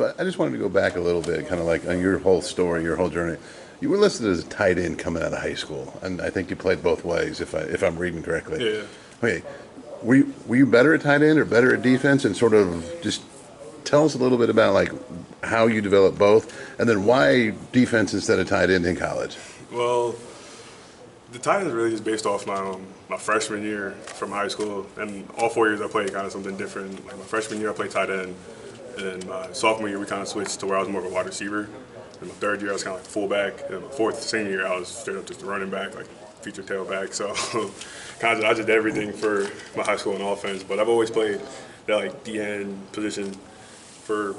So I just wanted to go back a little bit, kind of like on your whole story, your whole journey. You were listed as a tight end coming out of high school, and I think you played both ways, if I'm reading correctly. Yeah. Okay, were you better at tight end or better at defense, and sort of just tell us a little bit about like how you developed both, and then why defense instead of tight end in college? Well, the tight end is really just based off my freshman year from high school, and all 4 years I played kind of something different. Like my freshman year I played tight end, and then my sophomore year we kind of switched to where I was more of a wide receiver. And my third year I was kind of like fullback, and my fourth senior year I was straight up just a running back, like feature tailback. So kind of I just did everything for my high school and offense. But I've always played that like D end position for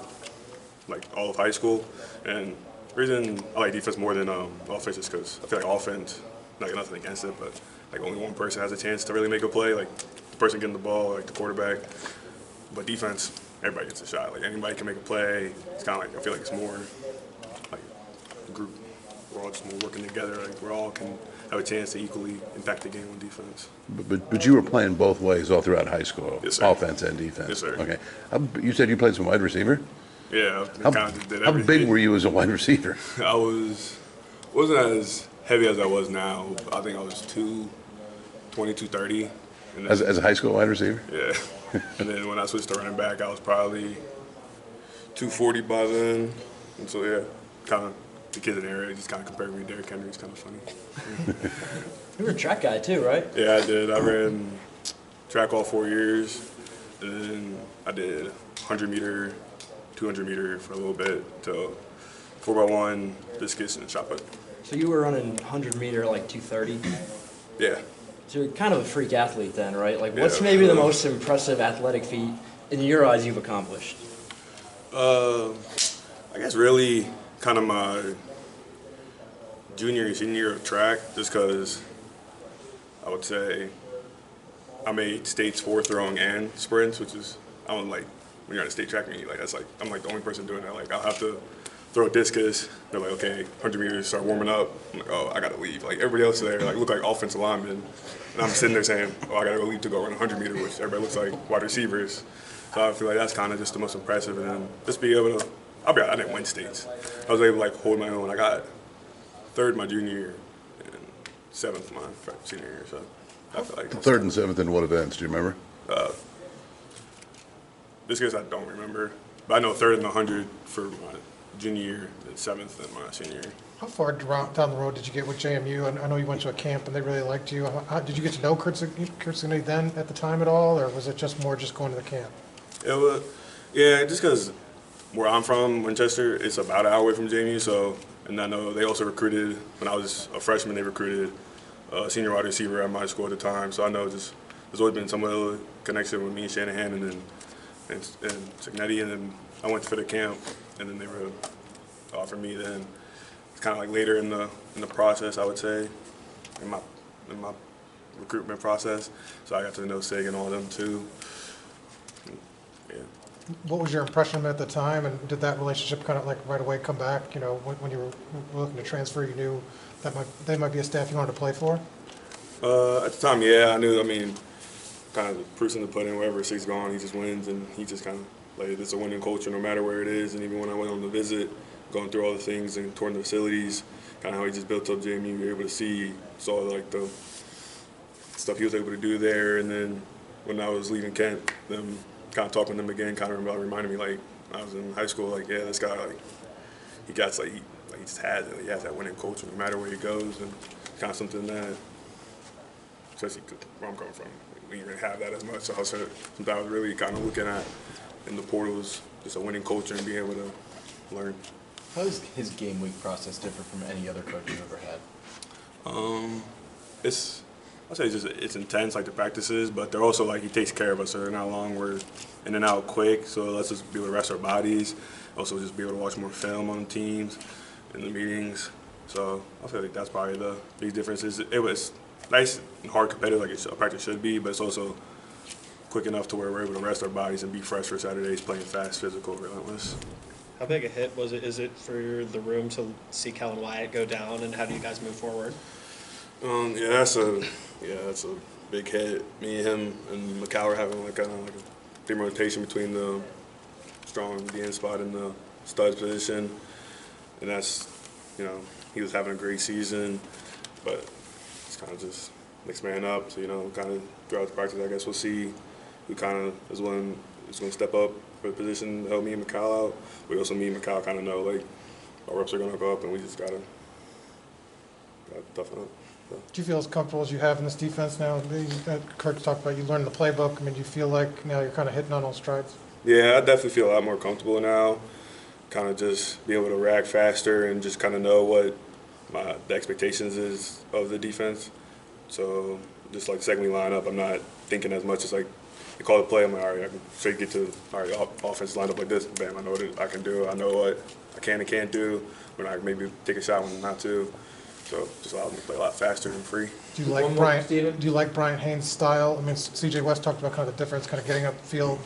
like all of high school, and the reason I like defense more than offense is because I feel like offense, like nothing against it, but like only one person has a chance to really make a play, like the person getting the ball, like the quarterback. But defense, everybody gets a shot. Like anybody can make a play. It's kind of like I feel like it's more like a group. We're all just more working together. Like we all can have a chance to equally impact the game on defense. But you were playing both ways all throughout high school, Yes, sir. offense and defense. Yes, sir. Okay, you said you played some wide receiver. Yeah, How, kind of just did how everything. big were you as a wide receiver? Wasn't as heavy as I was now. I think I was 220, 230. And then, As a high school wide receiver? yeah. And then when I switched to running back, I was probably 240 by then. And so, yeah, kind of the kids in the area just kind of compared me to Derrick Henry. It's kind of funny. You were a track guy too, right? Yeah, I did. I ran track all 4 years. And then I did 100 meter, 200 meter for a little bit till 4x1, discus, and shot put. So you were running 100 meter like 230. Yeah. So you're kind of a freak athlete then, right? Like, what's Yeah. maybe the most impressive athletic feat in your eyes you've accomplished? I guess really kind of my junior and senior year of track, just because I would say I made states for throwing and sprints, which is I don't like when you're at a state track meet, like that's like I'm like the only person doing that. Like I'll have to throw a discus. They're like, okay, 100 meters, start warming up. I'm like, oh, I gotta leave. Like everybody else there, like look like offensive linemen, and I'm sitting there saying, oh, I gotta go leave to go run 100 meter, which everybody looks like wide receivers. So I feel like that's kind of just the most impressive, and then just be able to. I didn't win states. I was able to like hold my own. I got third my junior year and seventh my senior year. So I feel like Third and seventh in what events? Do you remember? this case I don't remember, but I know third in the 100 for my junior year and seventh in my senior year. How far down the road did you get with JMU? And I know you went to a camp and they really liked you. Did you get to know Kurt Signe then at the time at all, or was it just more just going to the camp? It was, yeah, just because where I'm from, Winchester, it's about an hour away from JMU. So, and I know they also recruited when I was a freshman. They recruited a senior wide receiver at my school at the time. So I know just there's always been some other connection with me and Shanahan and Signetti, and then I went for the camp, and then they were offering me then. It's kind of like later in the process, I would say, in my recruitment process. So I got to know Sig and all of them too. Yeah. What was your impression of him at the time, and did that relationship kind of like right away come back? You know, when you were looking to transfer, you knew that they might be a staff you wanted to play for? At the time, yeah, I knew. I mean, kind of the proof's in the pudding. Wherever Sig's gone, he just wins, and he just kind of like it's a winning culture no matter where it is. And even when I went on the visit, going through all the things and touring the facilities, kind of how he just built up JMU, you were able to saw like the stuff he was able to do there. And then when I was leaving Kent, them kind of talking to him again, kind of reminded me like I was in high school, like yeah, this guy like he just has it. He has that winning culture no matter where he goes, and kind of something that, especially where I'm coming from, we didn't really have that as much. So I was something I was really kind of looking at in the portals, just a winning culture and being able to learn. How does his game week process differ from any other coach you've ever had? I'd say it's intense, like the practices, but they're also like he takes care of us. So they're not long. We're in and out quick, so it lets us be able to rest our bodies. Also, just be able to watch more film on teams in the meetings. So I feel like that's probably the big difference. It was nice and hard competitive, like a practice should be, but it's also quick enough to where we're able to rest our bodies and be fresh for Saturdays, playing fast, physical, relentless. How big a hit is it for the room to see Kellan Wyatt go down, and how do you guys move forward? That's a big hit. Me and him and McCallum having like a team rotation between the strong DN spot and the studs position, and that's, he was having a great season, but it's kind of just next man up. So, kind of throughout the practice, I guess we'll see who kind of is going to step up for the position to help me and Mikal out. We also, me and Mikal kind of know, like, our reps are going to go up, and we just got to toughen up. So. Do you feel as comfortable as you have in this defense now? Kurt talked about you learned the playbook. I mean, do you feel like now you're kind of hitting on all strides? Yeah, I definitely feel a lot more comfortable now. Kind of just be able to react faster and just kind of know what the expectations is of the defense. So just like the second we line up, I'm not thinking as much as like they call the play. I'm like, all right, I can straight get to offense lined up like this. Bam, I know what I can do. I know what I can and can't do. When I maybe take a shot when not to. So just allows me to play a lot faster and free. Do you like Brian Haynes' style? I mean, C.J. West talked about kind of the difference, kind of getting up the field.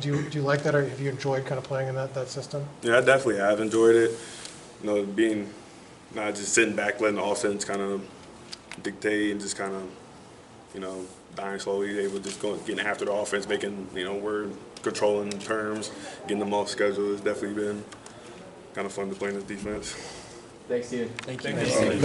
Do you like that, or have you enjoyed kind of playing in that system? Yeah, I definitely have enjoyed it. Being not just sitting back, letting the offense kind of dictate and just kind of, dying slowly. Able to just getting after the offense, making, we're controlling terms, getting them off schedule. It's definitely been kind of fun to play in this defense. Thanks, Steven. Thank you.